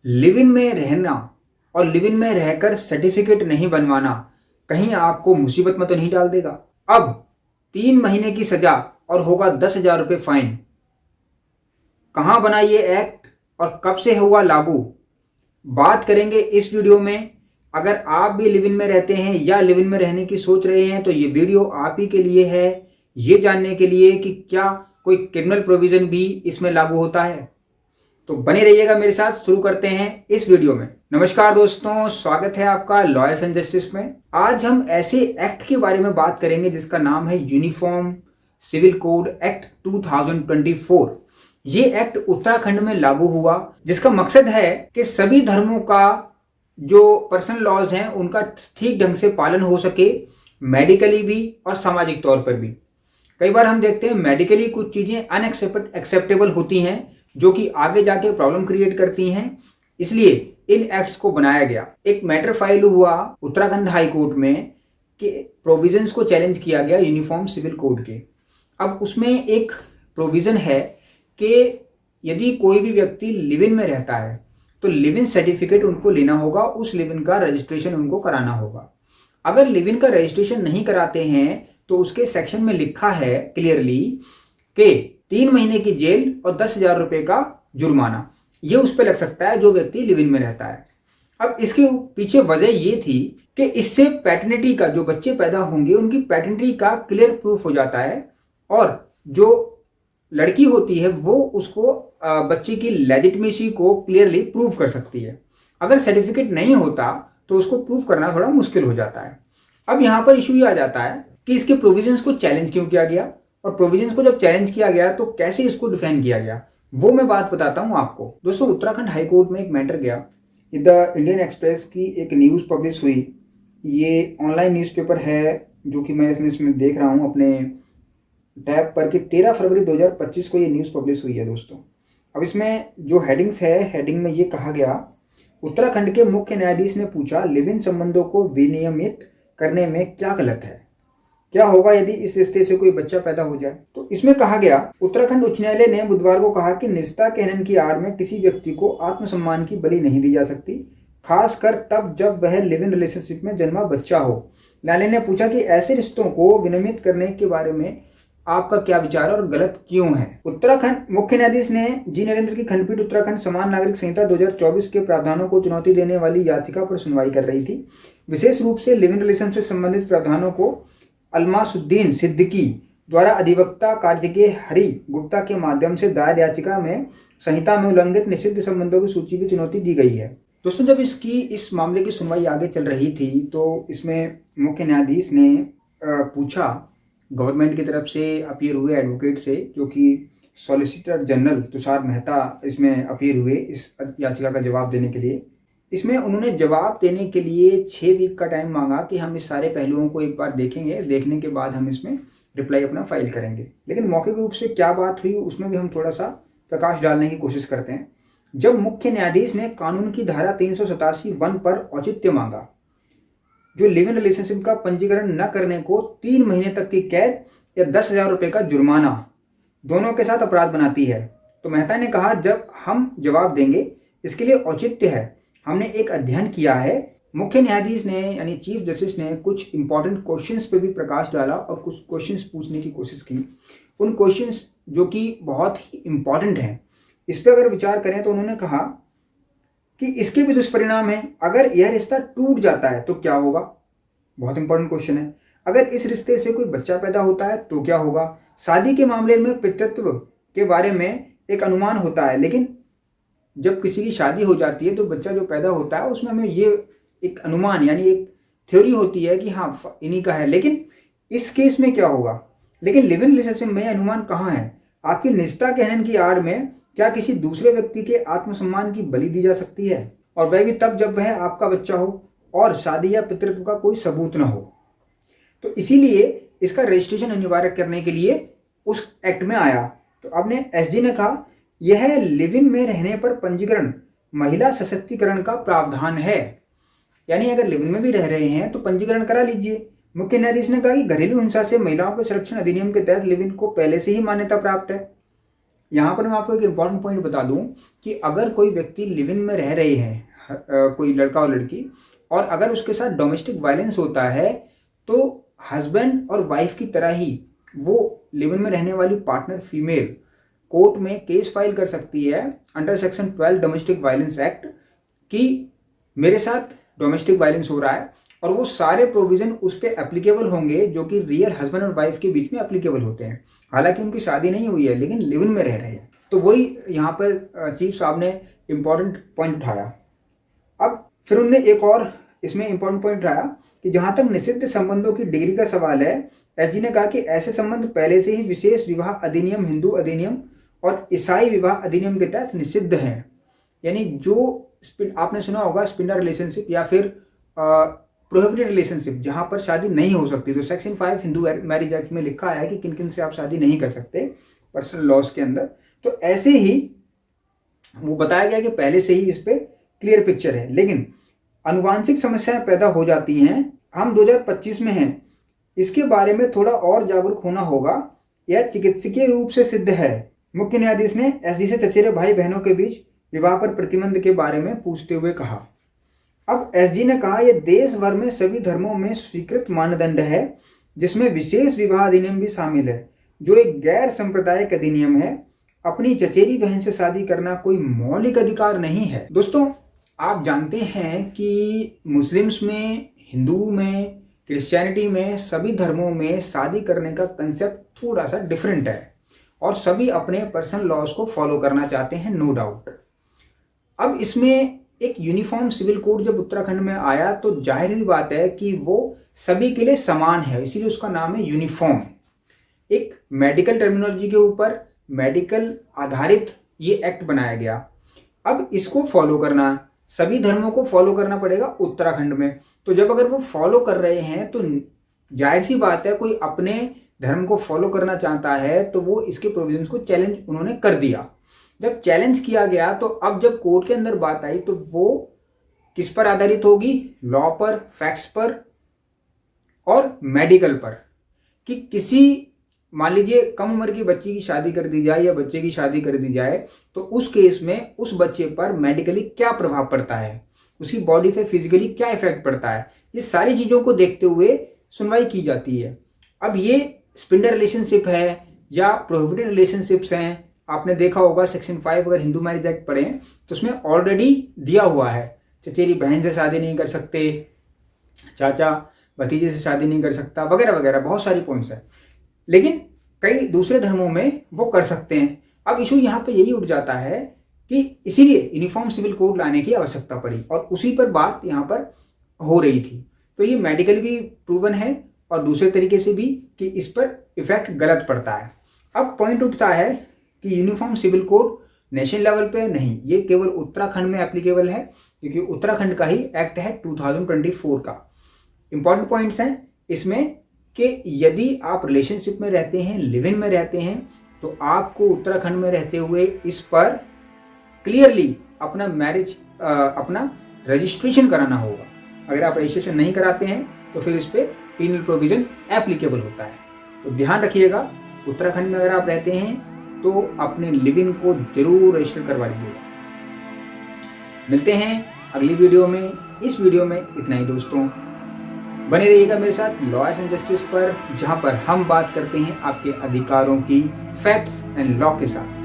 Live in में रहना और लिव इन में रहकर सर्टिफिकेट नहीं बनवाना कहीं आपको मुसीबत में तो नहीं डाल देगा। अब 3 महीने की सजा और होगा 10,000 रुपये फाइन। कहाँ बना ये एक्ट और कब से हुआ लागू, बात करेंगे इस वीडियो में। अगर आप भी लिव इन में रहते हैं या लिव इन में रहने की सोच रहे हैं तो ये वीडियो आप ही के लिए है, ये जानने के लिए कि क्या कोई क्रिमिनल प्रोविजन भी इसमें लागू होता है। तो बने रहिएगा मेरे साथ, शुरू करते हैं इस वीडियो में। नमस्कार दोस्तों, स्वागत है आपका लॉयर्स एंड जस्टिस में। आज हम ऐसे एक्ट के बारे में बात करेंगे जिसका नाम है यूनिफॉर्म सिविल कोड एक्ट 2024। ये एक्ट उत्तराखंड में लागू हुआ, जिसका मकसद है कि सभी धर्मों का जो पर्सनल लॉज हैं उनका ठीक ढंग से पालन हो सके, मेडिकली भी और सामाजिक तौर पर भी। कई बार हम देखते हैं मेडिकली कुछ चीज़ें अनएक्सेप्टेबल होती हैं जो कि आगे जाके प्रॉब्लम क्रिएट करती हैं, इसलिए इन एक्ट्स को बनाया गया। एक मैटर फाइल हुआ उत्तराखंड हाई कोर्ट में कि प्रोविजंस को चैलेंज किया गया यूनिफॉर्म सिविल कोड के। अब उसमें एक प्रोविज़न है कि यदि कोई भी व्यक्ति लिव इन में रहता है तो लिव इन सर्टिफिकेट उनको लेना होगा, उस लिव इन का रजिस्ट्रेशन उनको कराना होगा। अगर लिव इन का रजिस्ट्रेशन नहीं कराते हैं तो उसके सेक्शन में लिखा है क्लियरली कि 3 महीने की जेल और 10,000 रुपये का जुर्माना ये उस पर लग सकता है जो व्यक्ति लिव इन में रहता है। अब इसके पीछे वजह ये थी कि इससे पैटर्निटी का, जो बच्चे पैदा होंगे उनकी पैटर्निटी का क्लियर प्रूफ हो जाता है और जो लड़की होती है वो उसको बच्चे की लेजिटिमेसी को क्लियरली प्रूव कर सकती है। अगर सर्टिफिकेट नहीं होता तो उसको प्रूव करना थोड़ा मुश्किल हो जाता है। अब यहाँ पर इशू ये आ जाता है कि इसके प्रोविजंस को चैलेंज क्यों किया गया, और प्रोविजंस को जब चैलेंज किया गया तो कैसे इसको डिफाइन किया गया, वो मैं बात बताता हूँ आपको। दोस्तों, उत्तराखंड हाई कोर्ट में एक मैटर गया, द इंडियन एक्सप्रेस की एक न्यूज़ पब्लिश हुई। ये ऑनलाइन न्यूज़पेपर है जो कि मैं इसमें देख रहा हूँ अपने टैब पर कि 13 फरवरी 2025 को ये न्यूज़ पब्लिश हुई है दोस्तों। अब इसमें जो हेडिंग्स है, हेडिंग में ये कहा गया, उत्तराखंड के मुख्य न्यायाधीश ने पूछा लिव इन संबंधों को विनियमित करने में क्या गलत है, क्या होगा यदि इस रिश्ते से कोई बच्चा पैदा हो जाए। तो इसमें कहा गया, उत्तराखंड उच्च न्यायालय ने बुधवार को कहा कि निजता के हनन की आड़ में किसी व्यक्ति को आत्मसम्मान की बलि नहीं दी जा सकती, खासकर तब जब वह लिव इन रिलेशनशिप में जन्मा बच्चा हो। न्यायालय ने पूछा कि ऐसे रिश्तों को विनियमित करने के बारे में आपका क्या विचार है और गलत क्यों है। उत्तराखंड मुख्य न्यायाधीश ने जी नरेंद्र की खंडपीठ उत्तराखंड समान नागरिक संहिता 2024 के प्रावधानों को चुनौती देने वाली याचिका पर सुनवाई कर रही थी। विशेष रूप से लिव इन रिलेशन से संबंधित प्रावधानों को अलमासुद्दीन सिद्दीकी द्वारा अधिवक्ता कार्तिकेय हरि गुप्ता के माध्यम से दायर याचिका में संहिता में उल्लंघित निषिद्ध संबंधों की सूची भी चुनौती दी गई है। दोस्तों, जब इस मामले की सुनवाई आगे चल रही थी तो इसमें मुख्य न्यायाधीश ने पूछा, गवर्नमेंट की तरफ से अपीयर हुए एडवोकेट से, जो कि सॉलिसिटर जनरल तुषार मेहता इसमें अपीयर हुए इस याचिका का जवाब देने के लिए। इसमें उन्होंने जवाब देने के लिए 6 वीक का टाइम मांगा कि हम इस सारे पहलुओं को एक बार देखेंगे, देखने के बाद हम इसमें रिप्लाई अपना फाइल करेंगे। लेकिन मौखिक रूप से क्या बात हुई उसमें भी हम थोड़ा सा प्रकाश डालने की कोशिश करते हैं। जब मुख्य न्यायाधीश ने कानून की धारा 387(1) पर औचित्य मांगा, जो लिव इन रिलेशनशिप का पंजीकरण न करने को 3 महीने तक की कैद या 10,000 रुपये का जुर्माना दोनों के साथ अपराध बनाती है, तो मेहता ने कहा जब हम जवाब देंगे इसके लिए औचित्य है। हमने एक अध्ययन किया है। मुख्य न्यायाधीश ने यानी चीफ जस्टिस ने कुछ इंपॉर्टेंट क्वेश्चंस पे भी प्रकाश डाला और कुछ क्वेश्चंस पूछने की कोशिश की। उन क्वेश्चंस जो कि बहुत ही इंपॉर्टेंट हैं, इस पर अगर विचार करें तो उन्होंने कहा कि इसके भी दुष्परिणाम हैं। अगर यह रिश्ता टूट जाता है तो क्या होगा, बहुत इंपॉर्टेंट क्वेश्चन है। अगर इस रिश्ते से कोई बच्चा पैदा होता है तो क्या होगा। शादी के मामले में पितृत्व के बारे में एक अनुमान होता है, लेकिन जब किसी की शादी हो जाती है तो बच्चा जो पैदा होता है उसमें हमें ये एक अनुमान यानी एक थ्योरी होती है कि हाँ इन्हीं का है। लेकिन इस केस में क्या होगा, लेकिन लिव इन रिलेशनशिप में अनुमान कहाँ है। आपकी निजता के हनन की आड़ में क्या किसी दूसरे व्यक्ति के आत्मसम्मान की बलि दी जा सकती है, और वह भी तब जब वह आपका बच्चा हो और शादी या पितृत्व का कोई सबूत न हो। तो इसीलिए इसका रजिस्ट्रेशन अनिवार्य करने के लिए उस एक्ट में आया। तो अब एसजी ने कहा यह लिव इन में रहने पर पंजीकरण महिला सशक्तिकरण का प्रावधान है, यानी अगर लिव इन में भी रह रहे हैं तो पंजीकरण करा लीजिए। मुख्य न्यायाधीश ने कहा कि घरेलू हिंसा से महिलाओं के संरक्षण अधिनियम के तहत लिव इन को पहले से ही मान्यता प्राप्त है। यहाँ पर मैं आपको एक इम्पॉर्टेंट पॉइंट बता दूं कि अगर कोई व्यक्ति लिव इन में रह रहे हैं, कोई लड़का और लड़की, और अगर उसके साथ डोमेस्टिक वायलेंस होता है तो हस्बैंड और वाइफ की तरह ही वो लिव इन में रहने वाली पार्टनर फीमेल कोर्ट में केस फाइल कर सकती है under section 12 domestic violence act कि मेरे साथ डोमेस्टिक वायलेंस हो रहा है, और वो सारे प्रोविज़न उस पर एप्लीकेबल होंगे जो कि रियल हस्बैंड और वाइफ के बीच में एप्लीकेबल होते हैं। हालांकि उनकी शादी नहीं हुई है लेकिन लिव इन में रह रहे हैं। तो वही यहाँ पर चीफ साहब ने इम्पॉर्टेंट पॉइंट उठाया। अब फिर उनने एक और इसमें इम्पॉर्टेंट पॉइंट उठाया कि जहाँ तक निषिद्ध संबंधों की डिग्री का सवाल है, एसजी ने कहा कि ऐसे संबंध पहले से ही विशेष विवाह अधिनियम, हिंदू अधिनियम और ईसाई विवाह अधिनियम के तहत निषिद्ध हैं। यानी जो आपने सुना होगा स्पिंडर रिलेशनशिप या फिर प्रोहिबिटेड रिलेशनशिप जहाँ पर शादी नहीं हो सकती, तो सेक्शन 5 हिंदू मैरिज एक्ट में लिखा है कि किन किन से आप शादी नहीं कर सकते पर्सनल लॉज के अंदर। तो ऐसे ही वो बताया गया कि पहले से ही इस पर क्लियर पिक्चर है, लेकिन आनुवांशिक समस्याएं पैदा हो जाती हैं। हम 2025 में हैं, इसके बारे में थोड़ा और जागरूक होना होगा, यह चिकित्सकीय रूप से सिद्ध है। मुख्य न्यायाधीश ने एसजी से चचेरे भाई बहनों के बीच विवाह पर प्रतिबंध के बारे में पूछते हुए कहा। अब एसजी ने कहा यह देश भर में सभी धर्मों में स्वीकृत मानदंड है, जिसमें विशेष विवाह अधिनियम भी शामिल है, जो एक गैर सांप्रदायिक अधिनियम है। अपनी चचेरी बहन से शादी करना कोई मौलिक अधिकार नहीं है। दोस्तों, आप जानते हैं कि मुस्लिम्स में, हिंदू में, क्रिश्चियनिटी में, सभी धर्मों में शादी करने का कंसेप्ट थोड़ा सा डिफरेंट है और सभी अपने पर्सनल लॉज को फॉलो करना चाहते हैं, नो डाउट। अब इसमें एक यूनिफॉर्म सिविल कोड जब उत्तराखंड में आया तो जाहिर सी बात है कि वो सभी के लिए समान है, इसीलिए उसका नाम है यूनिफॉर्म। एक मेडिकल टर्मिनोलॉजी के ऊपर मेडिकल आधारित ये एक्ट बनाया गया। अब इसको फॉलो करना, सभी धर्मों को फॉलो करना पड़ेगा उत्तराखंड में। तो जब अगर वो फॉलो कर रहे हैं तो जाहिर सी बात है कोई अपने धर्म को फॉलो करना चाहता है तो वो इसके प्रोविजंस को चैलेंज उन्होंने कर दिया। जब चैलेंज किया गया तो अब जब कोर्ट के अंदर बात आई तो वो किस पर आधारित होगी? लॉ पर, फैक्ट्स पर और मेडिकल पर, कि किसी मान लीजिए कम उम्र की बच्ची की शादी कर दी जाए या बच्चे की शादी कर दी जाए तो उस केस में उस बच्चे पर मेडिकली क्या प्रभाव पड़ता है, उसकी बॉडी पे फिजिकली क्या इफेक्ट पड़ता है, ये सारी चीज़ों को देखते हुए सुनवाई की जाती है। अब ये स्पिंडर रिलेशनशिप है या प्रोहिबिटेड रिलेशनशिप्स हैं, आपने देखा होगा सेक्शन 5 अगर हिंदू मैरिज एक्ट पढ़ें तो उसमें ऑलरेडी दिया हुआ है, चचेरी बहन से शादी नहीं कर सकते, चाचा भतीजे से शादी नहीं कर सकता, वगैरह वगैरह बहुत सारी पॉइंट्स हैं। लेकिन कई दूसरे धर्मों में वो कर सकते हैं। अब इशू यहाँ पे यही उठ जाता है कि इसीलिए यूनिफॉर्म सिविल कोड लाने की आवश्यकता पड़ी और उसी पर बात यहाँ पर हो रही थी। तो ये मेडिकल भी प्रूवन है और दूसरे तरीके से भी कि इस पर इफेक्ट गलत पड़ता है। अब पॉइंट उठता है कि uniform civil code national level पे नहीं, ये केवल उत्तराखंड में एप्लीकेबल है क्योंकि उत्तराखंड का ही एक्ट है 2024 का। इंपॉर्टेंट पॉइंट्स हैं इसमें कि यदि आप रिलेशनशिप में रहते हैं, लिव इन में रहते हैं, तो आपको उत्तराखंड में रहते हुए इस पर क्लियरली अपना मैरिज अपना रजिस्ट्रेशन कराना होगा। अगर आप रजिस्ट्रेशन नहीं कराते हैं तो फिर इस पर पीनल प्रोविजन एप्लीकेबल होता है। तो ध्यान रखिएगा, उत्तराखंड में अगर आप रहते हैं तो अपने लिव इन को जरूर रजिस्टर करवा लीजिएगा। मिलते हैं अगली वीडियो में। इस वीडियो में इतना ही दोस्तों, बने रहिएगा मेरे साथ लॉ एंड जस्टिस पर, जहां पर हम बात करते हैं आपके अधिकारों की फैक्ट्स एंड लॉ के साथ।